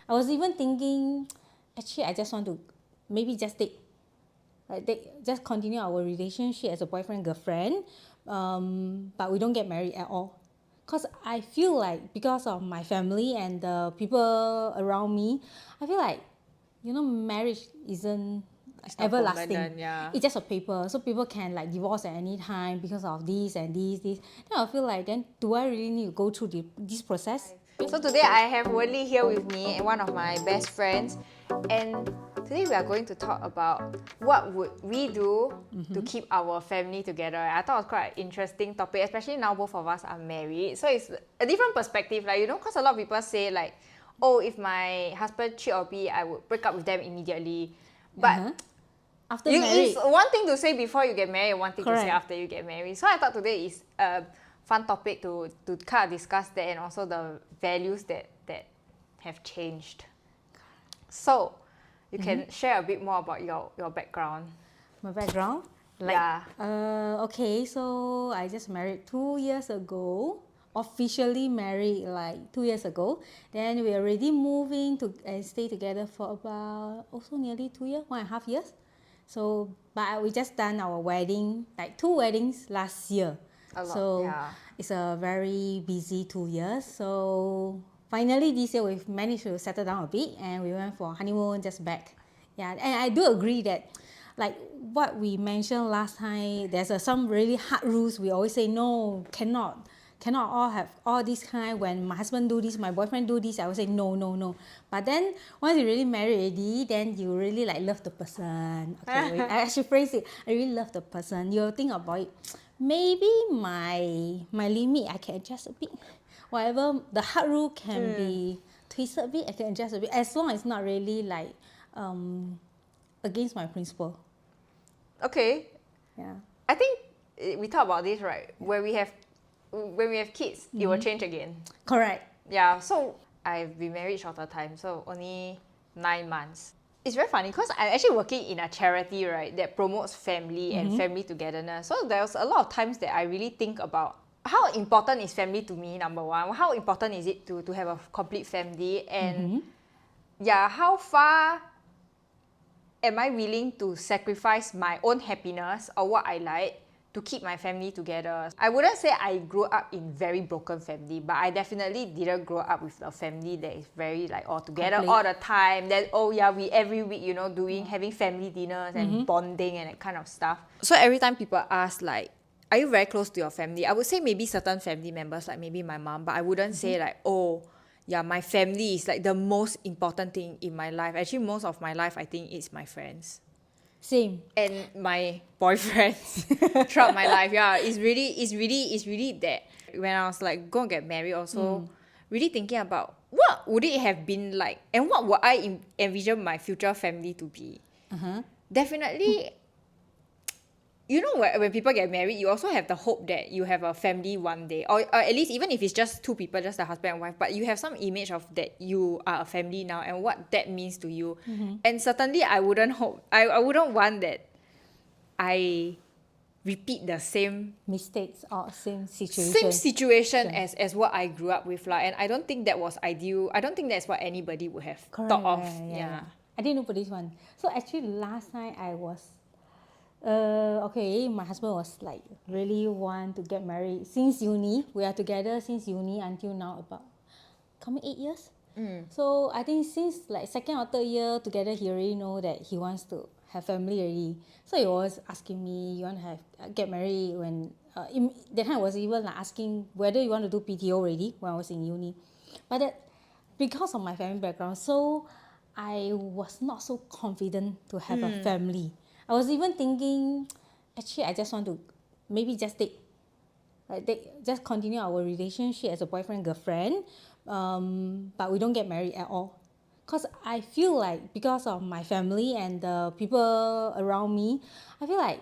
I was even thinking, actually, I just want to maybe just just continue our relationship as a boyfriend girlfriend, but we don't get married at all. Because I feel like because of my family and the people around me, I feel like marriage isn't It's not everlasting. permanent, yeah. It's just a paper, so people can like divorce at any time because of this and this. Then I feel like, then do I really need to go through this process? So today I have Wenli here with me, one of my best friends, and today we are going to talk about what would we do to keep our family together. I thought it was quite an interesting topic, especially now both of us are married. So it's a different perspective, like, because a lot of people say like, oh, if my husband cheat on me, I would break up with them immediately. But After marriage, it's one thing to say before you get married, and one thing to say Correct. after you get married. So I thought today is a fun topic to kind of discuss that, and also the values that have changed. So you can share a bit more about your background. my background. Yeah. Okay, so I just married 2 years ago. Officially married like 2 years ago. Then we already moving to and stay together for about also nearly 2 years, 1.5 years. So, but we just done our wedding, like 2 weddings last year. A lot, So yeah. it's a very busy 2 years. So finally this year we've managed to settle down a bit and we went for honeymoon just back. Yeah, and I do agree that like what we mentioned last time, there's some really hard rules. We always say no, cannot all have all this kind. When my husband do this, my boyfriend do this, I will say no. But then once you really married already, then you really like love the person. Okay, wait, I actually phrase it. I really love the person. You'll think about it. Maybe my limit I can adjust a bit. Whatever the hard rule can be twisted a bit, I can adjust a bit as long as it's not really like against my principle. Okay. Yeah. I think we talk about this, right? When we have kids, it will change again. Correct. Yeah, so I've been married shorter time, so only 9 months. It's very funny because I'm actually working in a charity, right, that promotes family and family togetherness. So there's a lot of times that I really think about how important is family to me, number one. How important is it to have a complete family? And yeah, how far am I willing to sacrifice my own happiness or what I like to keep my family together? I wouldn't say I grew up in very broken family, but I definitely didn't grow up with a family that is very like all together Complete. all the time. That we every week, having family dinners and bonding and that kind of stuff. So every time people ask like, are you very close to your family? I would say maybe certain family members, like maybe my mom, but I wouldn't say like, oh, yeah, my family is like the most important thing in my life. Actually, most of my life, I think, is my friends Same. and my boyfriends throughout my life. Yeah, it's really that. When I was like gonna get married, also really thinking about what would it have been like, and what would I envision my future family to be. Definitely. When people get married, you also have the hope that you have a family one day, or at least even if it's just two people, just a husband and wife, but you have some image of that you are a family now and what that means to you. And certainly I wouldn't want that I repeat the same Mistakes or same situation. situation as what I grew up with, and I don't think that was ideal. I don't think that's what anybody would have thought of. Yeah. I didn't know for this one. So actually last night I was okay, my husband was like really want to get married since uni. We are together since uni until now, about coming 8 years. So I think since like second or third year together, he already know that he wants to have family already. So he was asking me, you want to get married when that time I was even like asking whether you want to do PTO already when I was in uni. But that because of my family background, so I was not so confident to have a family. I was even thinking, actually, I just want to maybe just just continue our relationship as a boyfriend girlfriend, but we don't get married at all. Because I feel like because of my family and the people around me, I feel like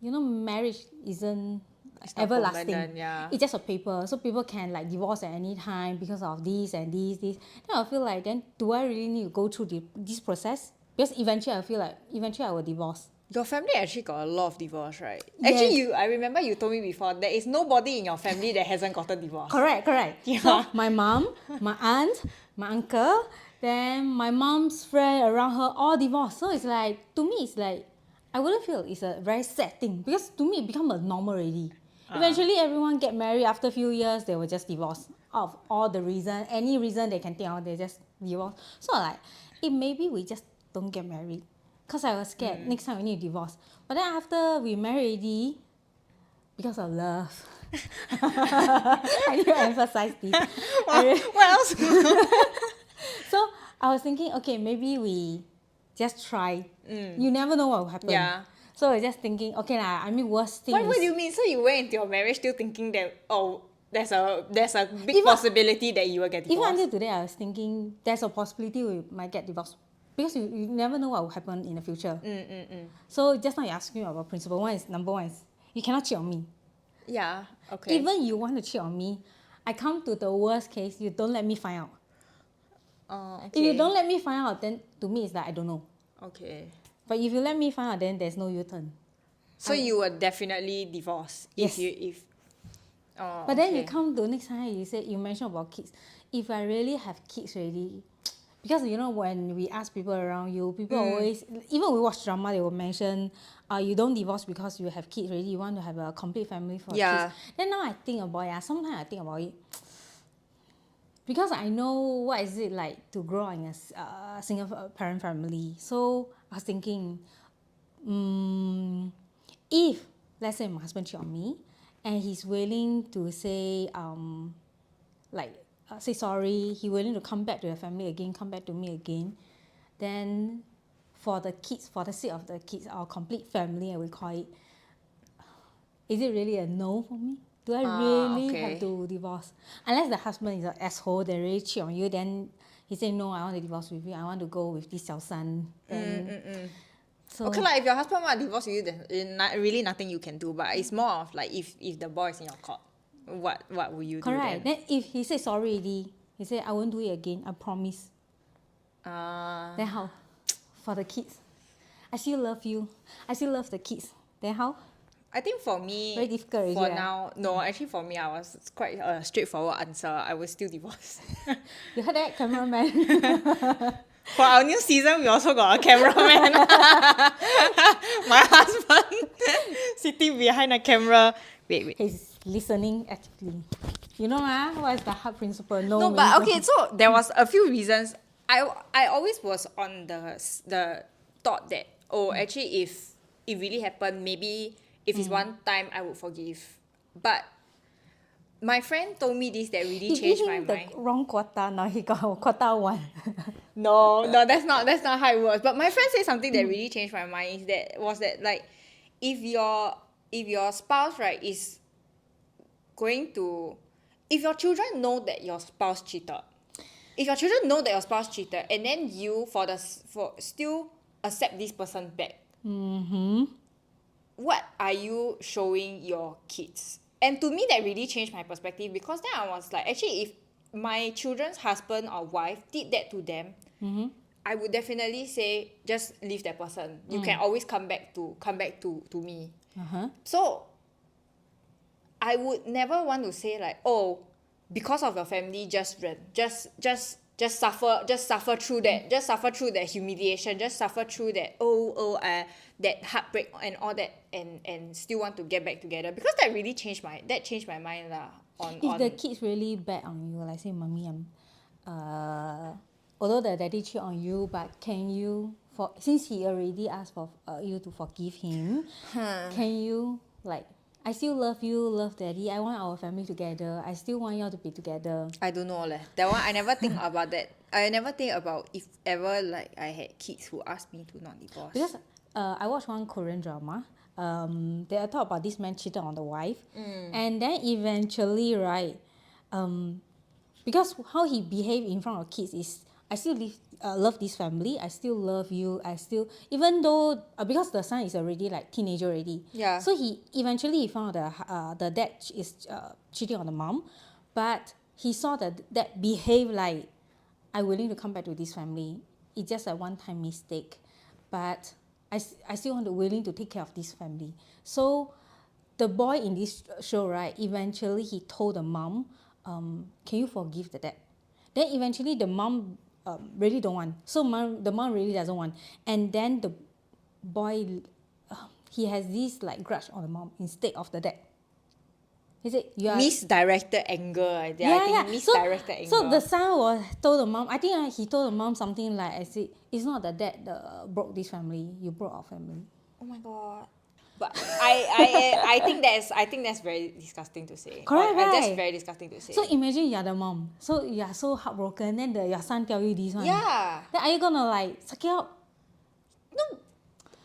marriage isn't not everlasting. permanent, yeah. It's just a paper, so people can like divorce at any time because of this and this. Then I feel like, then do I really need to go through this process? Because eventually I feel like I will divorce. Your family actually got a lot of divorce, right? Yes. Actually, I remember you told me before, there is nobody in your family that hasn't gotten divorced. Correct. Yeah. So my mom, my aunt, my uncle, Then my mom's friend around her all divorced. So it's like, to me, it's like, I wouldn't feel it's a very sad thing because to me, it become a normal already. Eventually, everyone get married after a few years, they will just divorce of all the reason, any reason they can think of, they just divorce. So like, maybe we just don't get married. Because I was scared next time we need to divorce. But then after we married already, because of love. I need to emphasize this. What else? So I was thinking, okay, maybe we just try. You never know what will happen. Yeah. So I was just thinking, okay lah. I mean, worst thing What is do you mean? So you went into your marriage still thinking that, oh, there's a big possibility that you will get even divorced? until today, I was thinking there's a possibility we might get divorced because you never know what will happen in the future. So just now you asked me about principle. Number one is you cannot cheat on me. Yeah. Okay. Even you want to cheat on me, I come to the worst case. You don't let me find out. Okay. If you don't let me find out, then to me it's like I don't know. Okay. But if you let me find out, then there's no U-turn. So you will definitely divorce Yes. if. Oh, But then you okay. come to next time, you mentioned about kids. If I really have kids already, because you know when we ask people around you, people always, even we watch drama, they will mention, you don't divorce because you have kids already. You want to have a complete family for kids. Then now I think about it. Sometimes I think about it. Because I know what is it like to grow up in a single parent family. So I was thinking, if let's say my husband cheat on me, and he's willing to say, say sorry, he willing to come back to the family again, come back to me again, then for the kids, for the sake of the kids, our complete family, I will call it, is it really a no for me? Do I really okay. have to divorce? Unless the husband is an asshole, they really cheat on you, then he say, no, I want to divorce with you, I want to go with this 小三. So, Okay, like if your husband want to divorce you, there's really nothing you can do. But it's more of like if the boy is in your court, what will you do correct. then? Then if he say sorry already, he say, I won't do it again, I promise. Then how? For the kids. I still love you. I still love the kids. Then how? I think for me, Very difficult already, for right? now, no, actually for me, I was quite a straightforward answer. I will still divorce. You heard that, cameraman? For our new season, we also got a cameraman. My husband sitting behind the camera. Wait. He's listening actively. You know what is the heart principle? No, No, but means okay, so there was a few reasons. I always was on the thought that, oh, actually if it really happened, maybe if it's one time I would forgive. But my friend told me this that really he gave changed my him the mind. wrong quota. Now he got quota 1. No, that's not how it works. But my friend said something that really changed my mind. Was that like if your spouse, right, is going to, if your children know that your spouse cheated, and then you for still accept this person back, what are you showing your kids? And to me that really changed my perspective, because then I was like, actually if my children's husband or wife did that to them, I would definitely say just leave that person. You can always come back to me. So I would never want to say like, oh, because of your family, just suffer through that, just suffer through that humiliation, just suffer through that that heartbreak and all that, and still want to get back together, because that really changed my mind lah. If the kids really bad on you, like say, mommy, although the daddy cheat on you, but can you, since he already asked for you to forgive him, can you like, I still love you, love daddy, I want our family together, I still want you all to be together. I don't know leh. That one I never think about that. I never think about if ever like I had kids who asked me to not divorce. Because I watched one Korean drama. They talk about this man cheated on the wife, and then eventually, right, because how he behaved in front of kids is, I still love this family, I still love you, I still, even though because the son is already like teenager already, Yeah. so he eventually found the dad is cheating on the mom, but he saw that behave like, I'm willing to come back to this family, it's just a one-time mistake, but I still want to willing to take care of this family. So the boy in this show, right, eventually he told the mom, can you forgive the dad? Then eventually the mom really don't want. So the mom really doesn't want. And then the boy, he has this like grudge on the mom instead of the dad. He said, "You are." Misdirected anger. I Yeah, think yeah. misdirected anger. So the son told the mom. I think he told the mom something like, "I said it's not the dad broke this family. You broke our family." Oh my god. But I think that's very disgusting to say. Correct, right? That's very disgusting to say. So imagine you're the mom. So you are so heartbroken. Then your son tell you this one. Yeah. Then are you gonna like suck it up? No,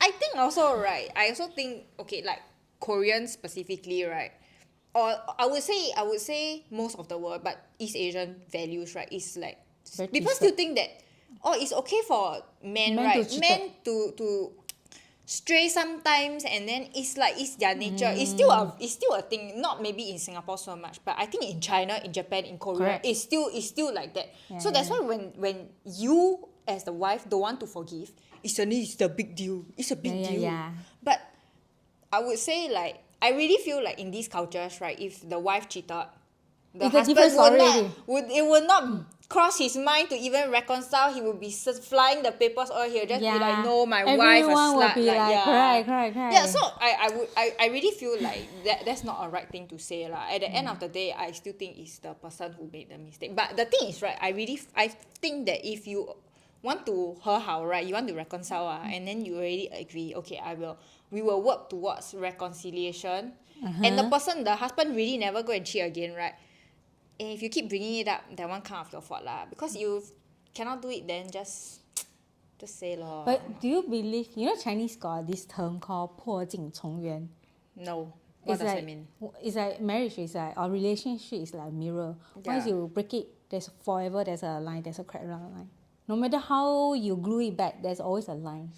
I think also right. I also think okay, like Korean specifically, right? Or I would say most of the world, but East Asian values, right, is like Very people twisted. still think that it's okay for men, Men to right? cheat. Men to stray sometimes, and then it's like it's their nature. It's still a thing. Not maybe in Singapore so much, but I think in China, in Japan, in Korea, Correct. it's still like that. Yeah, So that's yeah. why when you as the wife don't want to forgive, it's a big deal. It's a big Yeah, deal. yeah. But I would say like I really feel like in these cultures, right, if the wife cheated, the It's a husband different story already. would not cross his mind to even reconcile. He would be flying the papers all here, just be like, no, my wife a Everyone will slut. be like, correct. Yeah, so I really feel like that's not a right thing to say lah. At the end of the day, I still think it's the person who made the mistake. But the thing is, right, I think that if you want to 和好, right, you want to reconcile, and then you already agree, okay, we will work towards reconciliation, and the husband really never go and cheat again, right? And if you keep bringing it up, that one kind of your fault lah. Because you cannot do it, then just say lor. But do you believe, Chinese got this term called 破镜重圆? No. What does like, that mean? It's like marriage is like, or relationship is like a mirror. Once Yeah. you break it, there's forever there's a line, there's a crack line. No matter how you glue it back, there's always a line.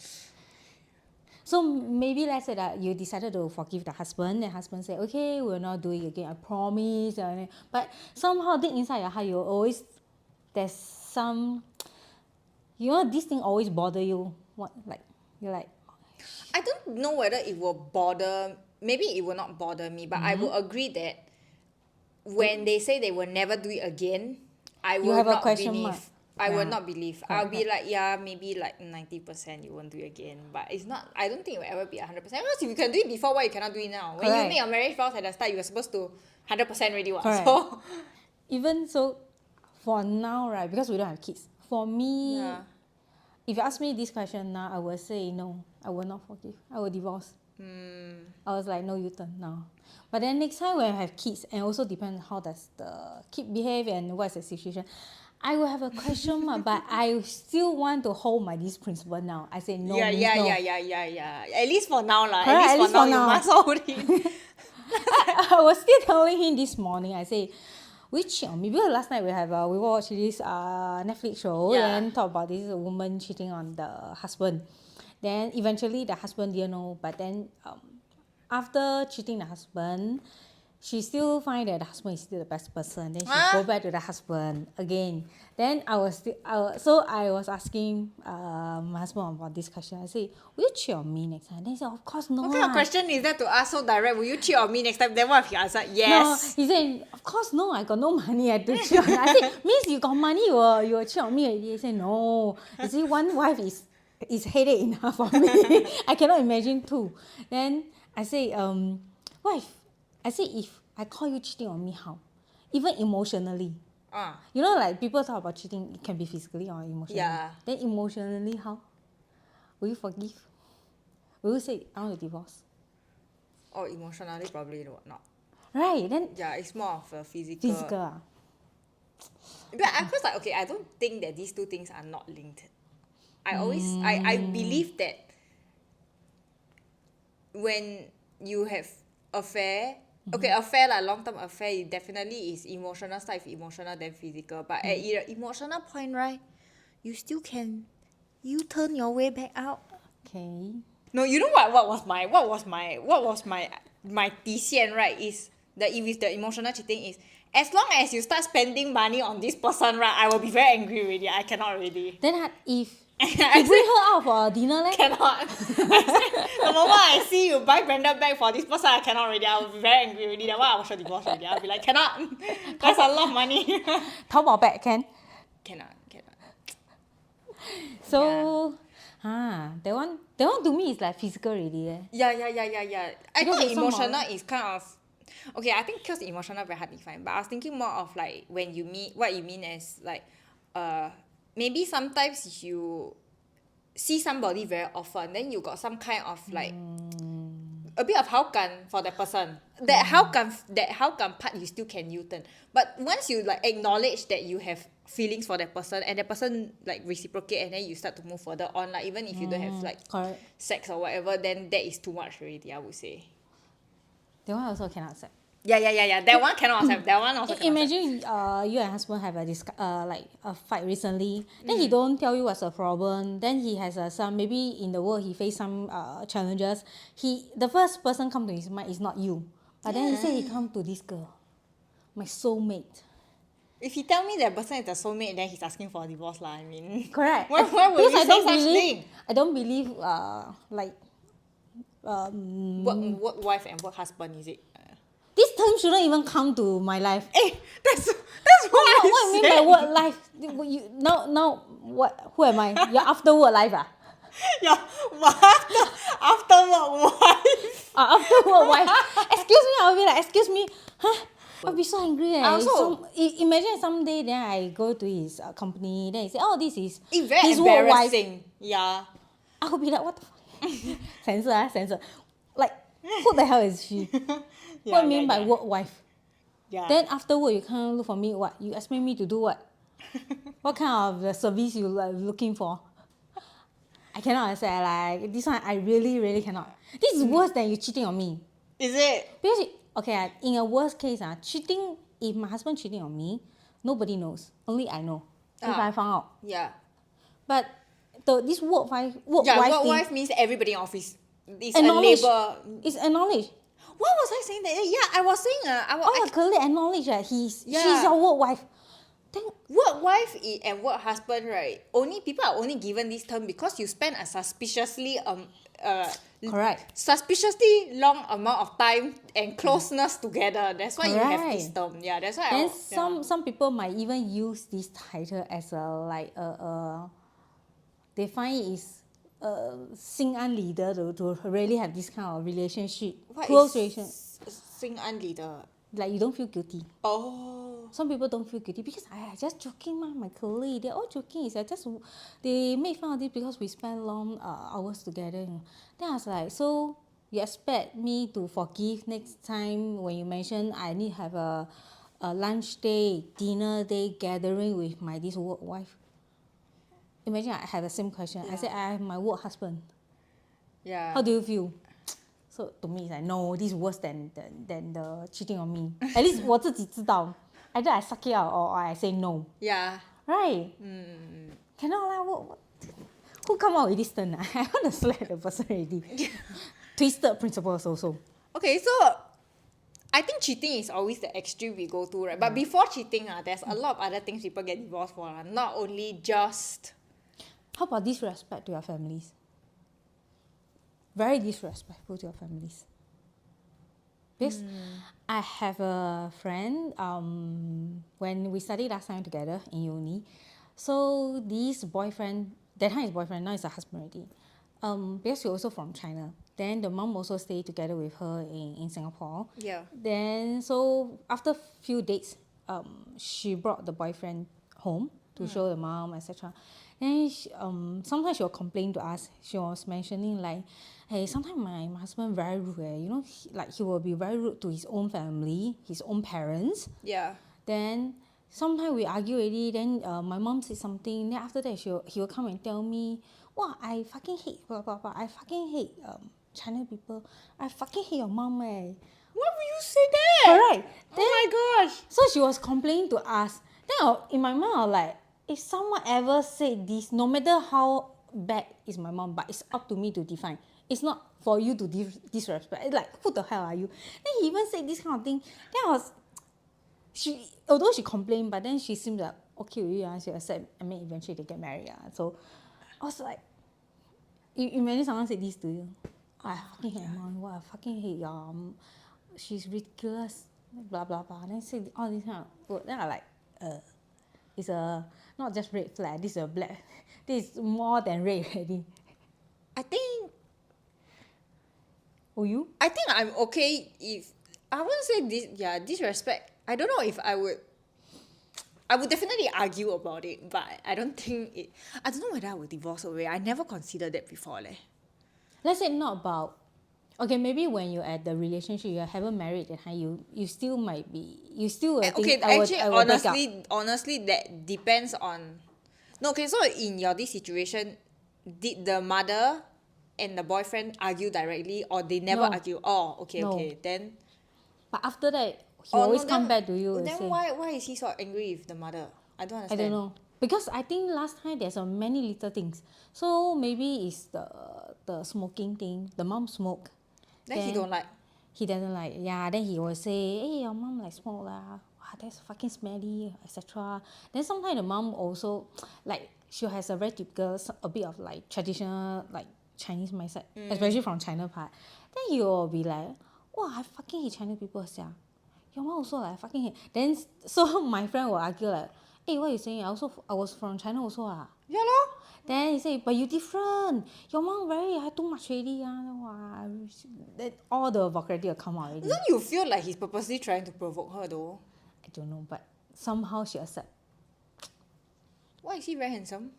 So maybe let's say that you decided to forgive the husband, the husband said, okay, we'll not do it again, I promise. But somehow deep inside your heart, you always, there's some, this thing always bother you. You're like, I don't know whether it will bother, maybe it will not bother me, but I will agree that when they say they will never do it again, I will have a not question believe. mark. I will Yeah. not believe. I'll be like, yeah, maybe like 90% you won't do it again. But it's not, I don't think it will ever be 100%. Because if you can do it before, why you cannot do it now? When you Correct. make your marriage vows at the start, you were supposed to 100% ready. Correct. So, even so, for now, right, because we don't have kids, for me, yeah. if you ask me this question now, I will say no, I will not forgive. I will divorce. I was like, no U-turn now. But then next time when I have kids, and also depends how does the kid behave and what's the situation, I will have a question mark, but I still want to hold this principle now. I say no Yeah. At least for now lah. Correct, At least for now, you must hold it. I was still telling him this morning, I say, we cheat on me. Because last night we watched this Netflix show and talk about this woman cheating on the husband. Then eventually the husband didn't know, but then after cheating the husband, she still find that the husband is still the best person. Then she go back to the husband again. Then I was asking my husband about this question. I say, will you cheat on me next time? Then he said, of course not. What kind of question is that to ask so direct? Will you cheat on me next time? Then what if he answered yes? No, he said, of course no, I got no money, I have to cheat on you. I said, means you got money, you will cheat on me already. He said, no. You see, one wife is headache enough for me. I cannot imagine two. Then I say, wife, if I call you cheating on me, how? Even emotionally. Like people talk about cheating, it can be physically or emotionally. Yeah. Then emotionally, how? Will you forgive? Will you say, I want to divorce? Or emotionally, probably not. Right, then Yeah, it's more of a physical. physical. But because like, okay, I don't think that these two things are not linked. I believe that when you have affair, affair like long-term affair, it definitely is emotional. Start with emotional, then physical. But at your emotional point, right, you still can turn your way back out. Okay. No, you know what was my 底线, right, is that if it's the emotional cheating is as long as you start spending money on this person, right, I will be very angry already. I cannot already. Then if you bring her out for dinner, leh? Cannot. The moment I see you buy branded bag for this person, I cannot already. I will be very angry already. That one I will show divorce already. I'll be like, cannot. That's a lot of money. Taobao bag can? Cannot. So, that one to me is like physical already. Yeah. I Because thought it's so emotional is kind of okay. I think because emotional very hard to define, but I was thinking more of like when you meet what you mean as like, maybe sometimes you see somebody very often, then you got some kind of like a bit of hougang for that person. That hougang part you still can U-turn. But once you like acknowledge that you have feelings for that person and that person like reciprocate and then you start to move further on, like even if you don't have like correct. sex or whatever, then that is too much already, I would say. That one also cannot accept. Yeah. That one cannot accept. That one also cannot accept. Imagine you and husband have like a fight recently, then he don't tell you what's the problem, then he has some, maybe in the work he face some challenges, the first person come to his mind is not you, but then he say he come to this girl, my soulmate. If he tell me that person is the soulmate, then he's asking for a divorce lah. I mean, Correct. why would Because you say such thing? I don't believe like Work wife and work husband, is it? this term shouldn't even come to my life. That's what What I you mean said. by work life? Now what? Who am I? You're after work life Yeah, but after work wife. After work wife. Excuse me, I'll be like, excuse me, huh? I'll be so angry. I also- Imagine someday then I go to his company, then he say, oh, this is It's very his work wife. embarrassing. Yeah. I will be like, what the fuck? Censor. Like, who the hell is she? What do you mean by work wife? Yeah. Then afterward, you can't look for me. What? You expect me to do what? What kind of service you like looking for? I cannot accept. Like this one, I really cannot. This is worse than you cheating on me. Is it? Because in a worst case, cheating. If my husband cheating on me, nobody knows. Only I know. If I found out. Yeah. But this work wife Work thing, wife means everybody in office. It's a acknowledge. labor. It's acknowledged. What was I saying that? Yeah, I was saying All your colleagues acknowledge that she's your work wife. Then work wife and work husband, right? People are only given this term because you spend a correct. suspiciously long amount of time and closeness together. That's why you have this term. Yeah, that's why. Then some people might even use this title as they find it is Xing An leader to really have this kind of relationship, close relationship. Xing An leader. Like you don't feel guilty. Oh. Some people don't feel guilty because I just joking, my colleague, they're all joking. It's like they make fun of this because we spend long hours together. Then I was like, so you expect me to forgive next time when you mention I need to have a lunch day, dinner day gathering with this work wife? Imagine I have the same question. I said I have my work husband. Yeah. How do you feel? So to me, it's like no, this is worse than the cheating on me. At least 我自己知道. Either I suck it out or I say no. Yeah. Right? Cannot lah. Who come out with this turn? I want to slap the person already. Twisted principles also. Okay, so I think cheating is always the extreme we go to, right? But before cheating, there's a lot of other things people get divorced for. Not only just... How about disrespect to your families? Very disrespectful to your families. Because I have a friend, when we studied last time together in uni, so this boyfriend, that time is boyfriend, now it's a husband already. Because she's also from China. Then the mom also stayed together with her in Singapore. Yeah. Then, so after few dates, she brought the boyfriend home to show the mom, etc. Then sometimes she will complain to us. She was mentioning like, hey, sometimes my husband very rude. He will be very rude to his own family, his own parents. Yeah. Then sometimes we argue already. Then my mom said something. Then after that, he will come and tell me, wow, I fucking hate blah blah blah. I fucking hate China people. I fucking hate your mom. Why would you say that? Correct. Then, oh my gosh. So she was complaining to us. Then in my mind, I was like, if someone ever said this, no matter how bad is my mom, but it's up to me to define. It's not for you to disrespect. It's like, who the hell are you? Then he even said this kind of thing. Then although she complained, but then she seemed like, okay with you, she accept. I mean, eventually they get married. So I was like, imagine someone said this to you. I fucking hate my mom. I fucking hate your mom. She's ridiculous. Blah, blah, blah. Then say all this kind of word. Then I like, it's a not just red flag. This is a black. This is more than rape already. I think Oh, you? I'm okay if I wouldn't say disrespect. I don't know if I would definitely argue about it, but I don't think it. I don't know whether I would divorce away. I never considered that before, leh. Let's say not about. Okay, maybe when you're at the relationship, you haven't married, and you still might be, you still will Okay, think, I actually, will break up. honestly, that depends on. No, okay. So in your this situation, did the mother and the boyfriend argue directly, or they never No. argue? Oh, okay, No. okay. Then. But after that, he Oh always no, come then, back to you and then say, why is he so angry with the mother? I don't I understand. don't know. Because I think last time there's many little things. So maybe it's the smoking thing. The mom smoke. Then he don't like. He doesn't like. Yeah, then he will say, hey, your mom like smoke lah. Wow, that's fucking smelly, etc. Then sometimes the mom also, like, she has a very typical, a bit of like traditional, like Chinese mindset, especially from China part. Then he will be like, wow, I fucking hate Chinese people, sia. Your mom also like fucking hate. Then so my friend will argue like, hey, what you saying? I was from China also ah. Yeah, lor. Then he say, but you different. Your mom very too much already ah. Wow. Then all the vulgarity will come out already. Don't you feel like he's purposely trying to provoke her though? I don't know, but somehow she accept. Why is he very handsome?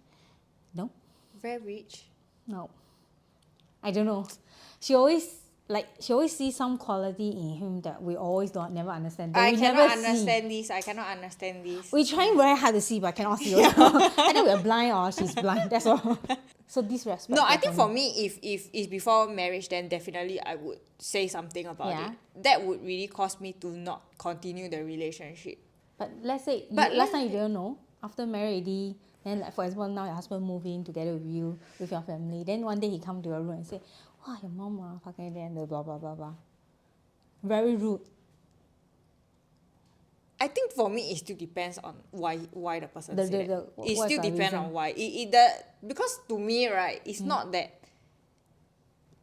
No, Very rich? no. I don't know. She always see some quality in him that we always never understand. That I we cannot never understand this. I cannot understand this. We're trying very hard to see, but cannot see. Also. Either we're blind or she's blind. That's all. So disrespect. No, I think for me, if it's before marriage, then definitely I would say something about Yeah. it. That would really cause me to not continue the relationship. But let's say last time you didn't know. After marriage already, then like for example now your husband move in together with you, with your family. Then one day he come to your room and say, wow, your mom fucking then blah blah blah blah. Very rude. I think for me, it still depends on why the person The- said the- that. the- It what's still the depends reason? on why. Because to me, right, it's not that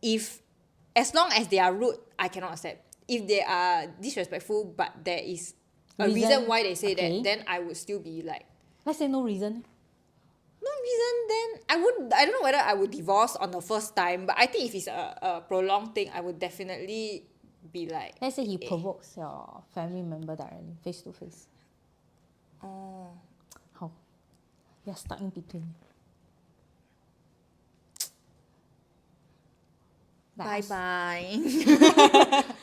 if as long as they are rude, I cannot accept. If they are disrespectful, but there is a reason why they say Okay. that, then I would still be like, Let's say no reason. no reason, then I don't know whether I would divorce on the first time, but I think if it's a prolonged thing, I would definitely be like, Let's say he provokes your family member directly, face to face. oh, How? You're stuck in between. bye bye.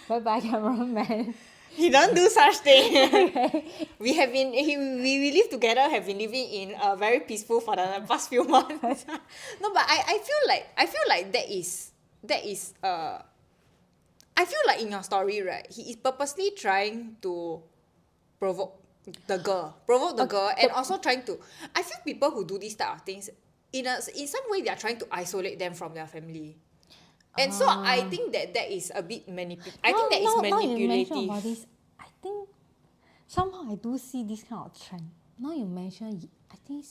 Bye bye, cameraman. He don't do such thing. we live together, have been living in very peaceful for the past few months. No, but I feel like that is I feel like in your story, right, he is purposely trying to provoke the girl, and also trying to. I feel people who do these type of things, in some way, they are trying to isolate them from their family. And so I think that is a bit manipulative. I think that is Now you mention manipulative. about this, I think somehow I do see this kind of trend. Now you mention, I think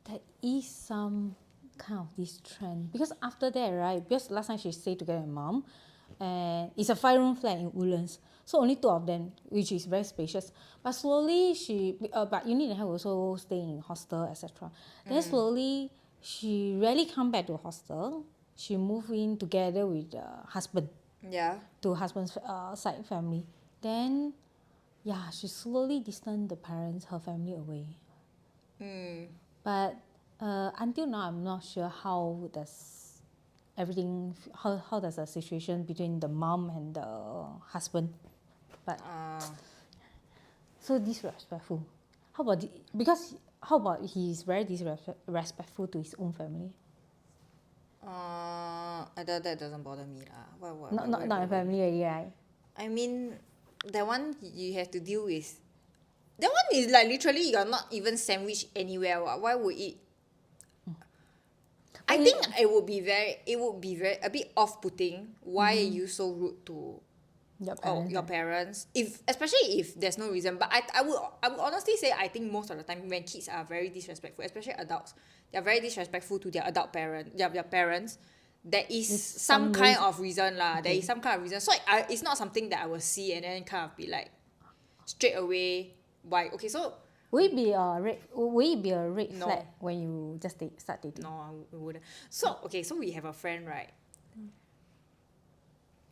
there is some kind of this trend. Because after that, right, because last time she stayed together with mom, and it's a 5-room flat in Woodlands. So only 2 of them, which is very spacious. But slowly but you need to have also stay in hostel, etc. Then slowly, she rarely come back to hostel. She moved in together with the husband, Yeah. to husband's side family. Then, yeah, she slowly distanced her family away. But until now, I'm not sure how does how does the situation between the mom and the husband. But so disrespectful. How about he's very disrespectful to his own family? That doesn't bother me lah. Not a family already, right? I mean, that one you have to deal with. That one is like literally you're not even sandwiched anywhere. Why would it? I think it would be very a bit off-putting. Why are you so rude to your parents? Especially if there's no reason. But I would honestly say I think most of the time when kids are very disrespectful, especially adults, they're very disrespectful to their adult their parents. There is some kind of reason lah. There is some kind of reason. So it's not something that I will see and then kind of be like straight away why. Okay, so Will it be a red No. flag when you just start dating? No, I wouldn't. So, okay, so we have a friend, right?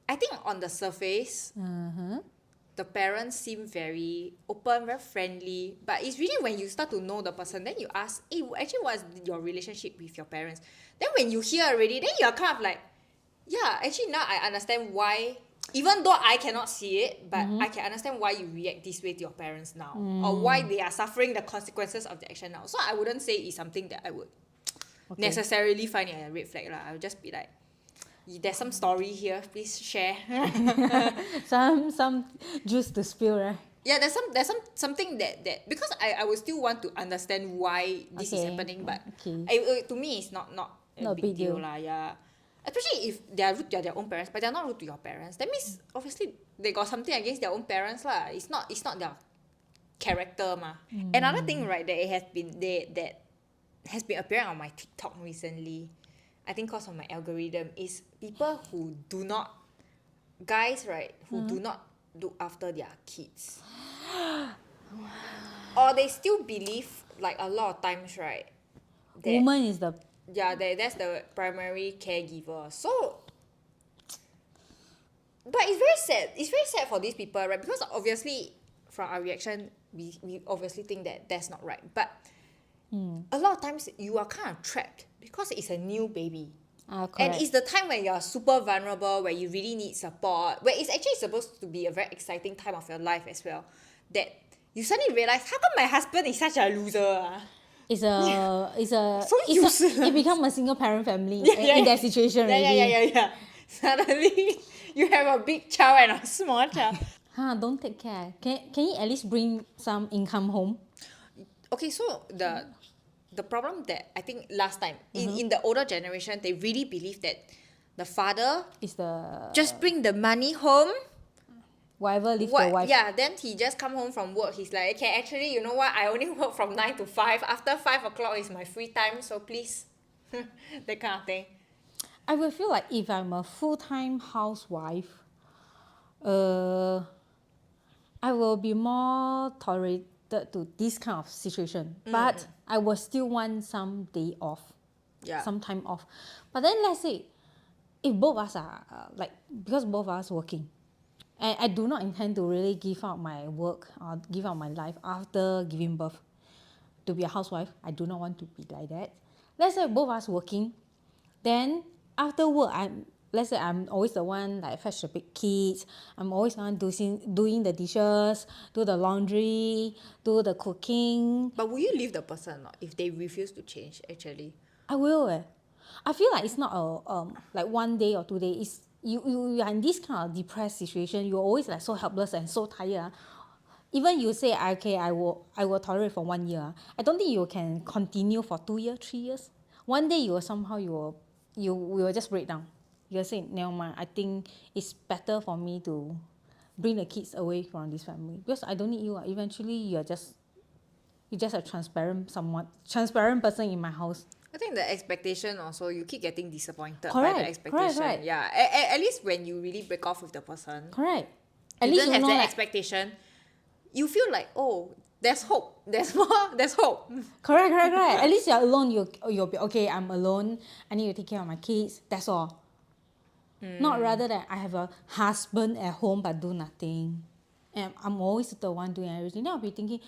I think on the surface, the parents seem very open, very friendly. But it's really when you start to know the person, then you ask, hey, actually, what's your relationship with your parents? Then when you hear already, then you're kind of like, yeah, actually now I understand why, even though I cannot see it, but I can understand why you react this way to your parents now. Or why they are suffering the consequences of the action now. So I wouldn't say it's something that I would necessarily find it a red flag. I would just be like, there's some story here, please share. Some juice to spill, right? Yeah, there's something that because I would still want to understand why this is happening, but to me it's not a big deal lah. Yeah, especially if they are rude to their own parents, but they're not rude to your parents. That means obviously they got something against their own parents lah. It's not their character ma. Another thing, right, that has been appearing on my TikTok recently, I think because of my algorithm, is people who do not, guys, right, who do not look after their kids. Or they still believe, like a lot of times, right, that Woman is the that's the primary caregiver. So, but it's very sad. It's very sad for these people, right? Because obviously, from our reaction, we obviously think that that's not right. But a lot of times, you are kind of trapped because it's a new baby. And it's the time when you're super vulnerable, where you really need support, where it's actually supposed to be a very exciting time of your life as well, that you suddenly realize, how come my husband is such a loser? It becomes a single parent family in that situation already. Yeah. Suddenly, you have a big child and a small child. Don't take care. Can you at least bring some income home? Okay, so the problem that I think last time, in the older generation, they really believe that the father is the just bring the money home. Whatever leave the wife. Yeah, then he just come home from work. He's like, okay, actually, you know what? I only work from 9 to 5. After 5 o'clock is my free time, so please. That kind of thing. I will feel like if I'm a full-time housewife, I will be more tolerated to this kind of situation. But I will still want some day off. Yeah. Some time off. But then let's say, if both of us are, because both of us working, and I do not intend to really give up my work or give up my life after giving birth to be a housewife. I do not want to be like that. Let's say both of us working, then after work, let's say I'm always the one like fetch the big kids. I'm always the one doing the dishes, do the laundry, do the cooking. But will you leave the person or not if they refuse to change, actually? I will. I feel like it's not a like 1 day or 2 days. You are in this kind of depressed situation. You're always like so helpless and so tired. Even you say, okay, I will tolerate for 1 year. I don't think you can continue for 2 years, 3 years. One day you will just break down. You'll say, never mind, I think it's better for me to bring the kids away from this family because I don't need you. Eventually you're just a transparent person in my house. I think the expectation also, you keep getting disappointed Correct, by the expectation. correct. Yeah, at least when you really break off with the person, Correct. At least you don't have that like, expectation. You feel like, oh, there's hope. There's more. There's hope. Correct. At least you're alone. You'll be okay. I'm alone. I need to take care of my kids. That's all. Not rather than I have a husband at home but do nothing, and I'm always the one doing everything. Then I'll be thinking,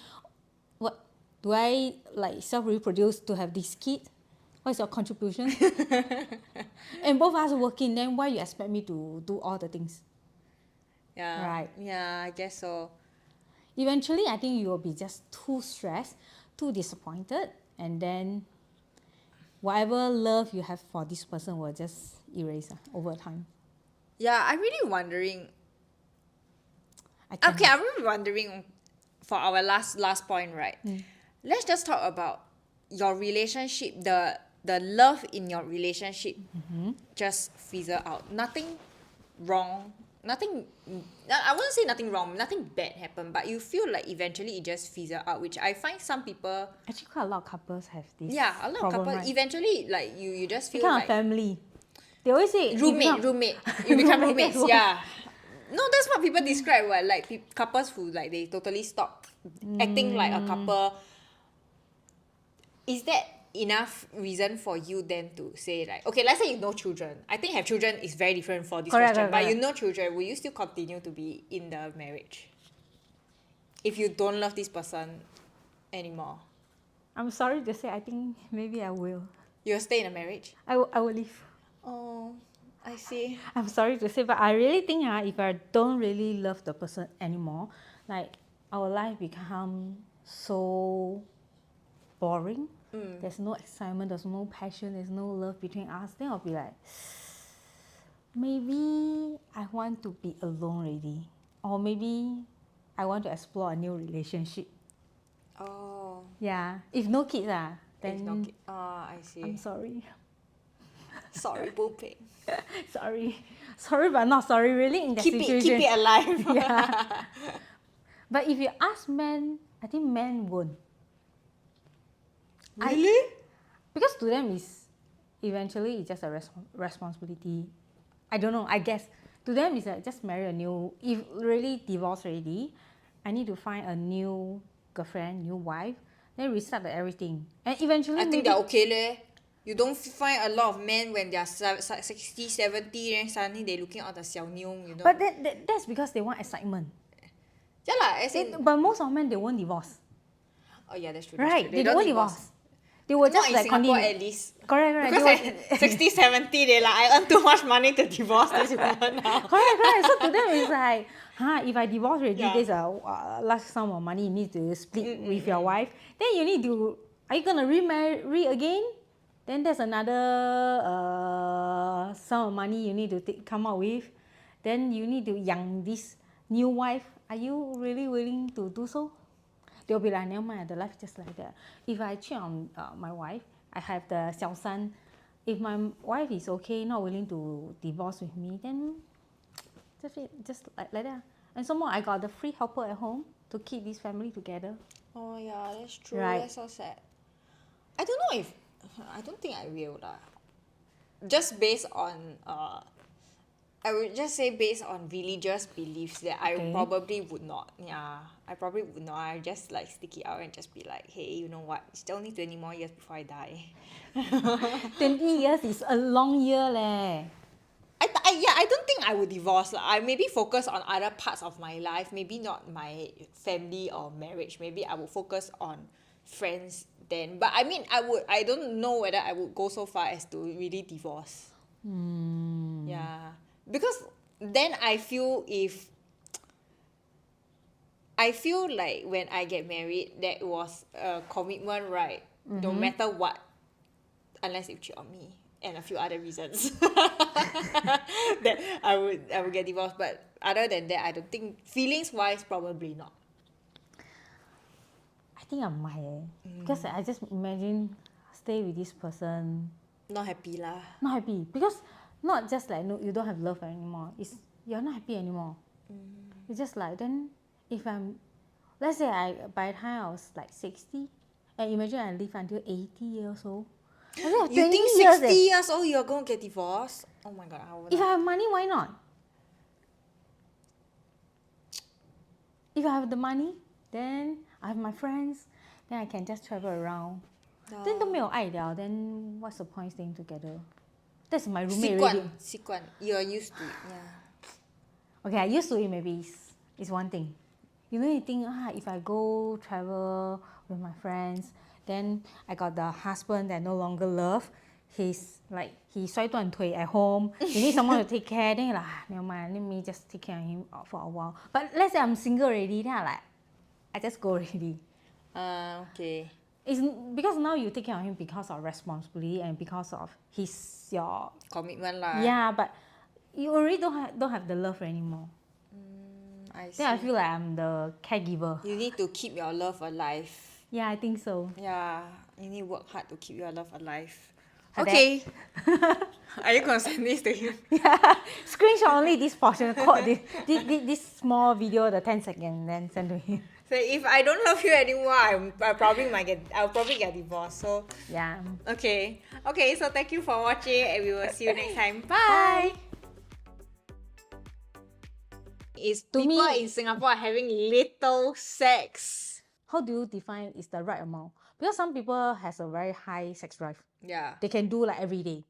what do I like self-reproduce to have this kid? What's your contribution? And both of us working, then why you expect me to do all the things? Yeah. Right. Yeah, I guess so. Eventually, I think you will be just too stressed, too disappointed, and then whatever love you have for this person will just erase over time. Yeah, I'm really wondering. I'm really wondering for our last point, right? Let's just talk about your relationship, the love in your relationship just fizzle out. Nothing wrong. Nothing, I wouldn't say nothing wrong, nothing bad happened, but you feel like eventually it just fizzle out, which I find some people... Actually, quite a lot of couples have this. Yeah, a lot of couples, right? Eventually, like, you just feel become like... a family. They always say... Roommate. You become roommates, yeah. No, that's what people describe. What like couples who like they totally stop acting like a couple. Is that enough reason for you then to say like, okay, let's say you know children. I think have children is very different for this Correct, question. correct, But you correct. know children, will you still continue to be in the marriage if you don't love this person anymore? I'm sorry to say, I think maybe I will. You'll stay in a marriage? I will leave. Oh, I see. I'm sorry to say, but I really think if I don't really love the person anymore, like our life become so boring. There's no excitement, there's no passion, there's no love between us. Then I'll be like, maybe I want to be alone already, or maybe I want to explore a new relationship. Oh, Yeah, if no kids, it's then not. I see. I'm sorry. Sorry, Booping. sorry, but not sorry. Really, in that situation, Keep it alive. Yeah. But if you ask men, I think men won't. Really? Because to them is eventually it's just a responsibility. I don't know. I guess to them is just marry a new. If really divorced already, I need to find a new girlfriend, new wife, then restart everything. And eventually, I think maybe, they're okay leh. You don't find a lot of men when they're 60, 70, then suddenly they're looking at the 小妞, you know. But that's because they want excitement. Yeah lah, as in, But most of men they won't divorce. oh yeah, that's true. Right? That's true. They don't divorce. They will Not just in like Singapore continue. at least. Correct. Because at 60, 70, they like, I earn too much money to divorce this woman now. Correct. So to them it's like, if I divorce already, Yeah. there's a large sum of money you need to split with your wife. Then you need to, are you gonna remarry again? Then there's another sum of money you need to come up with. Then you need to young this new wife. Are you really willing to do so? They'll be like, never mind, the life is just like that. If I cheat on my wife, I have the 小三. If my wife is okay, not willing to divorce with me, then just like that. And some more, I got the free helper at home to keep this family together. Oh yeah, that's true. Right. That's so sad. I don't think I will lah. Just based on I would just say based on religious beliefs that I Okay. probably would not. Yeah, I probably would not. I just like stick it out and just be like, hey, you know what? It's only 20 more years before I die. 20 years is a long year leh. I don't think I would divorce. I maybe focus on other parts of my life. Maybe not my family or marriage. Maybe I would focus on friends then. But I mean, I don't know whether I would go so far as to really divorce. Yeah. Because then I feel like when I get married, that was a commitment, right? No matter what, unless you cheat on me and a few other reasons, that I would get divorced. But other than that, I don't think feelings wise, probably not. I think I might because I just imagine stay with this person, Not happy lah. not happy because not just like no, you don't have love anymore. It's you're not happy anymore. It's just like then if let's say by the time I was like 60, and imagine I live until 80 years old. I still have You 20 think years 60 years old you're gonna get divorced? Oh my god, I would. If I have money, why not? If I have the money, then I have my friends, then I can just travel around. Then 都没有爱了, then what's the point staying together? That's my roommate already. 习惯 you're used to it. Yeah. Okay, I used to it maybe is one thing. You know, you think, if I go travel with my friends, then I got the husband that no longer love. He's like, he 摔断腿 at home. You need someone to take care. Then you're like, never mind, let me just take care of him for a while. But let's say I'm single already, then I just go already. Okay. It's because now you take care of him because of responsibility and because of your Commitment lah. yeah, but you already don't have the love anymore. I see. Then I feel like I'm the caregiver. You need to keep your love alive. Yeah, I think so. Yeah, you need to work hard to keep your love alive. Like Okay. Are you gonna send this to him? Yeah, screenshot only this portion, this small video, the 10 seconds, then send to him. So if I don't love you anymore, I'll probably get divorced. So Yeah. okay. So thank you for watching, and we will see you next time. Bye. Bye. Is To people me- in Singapore are having little sex. How do you define is the right amount? Because some people has a very high sex drive. Yeah. They can do like every day.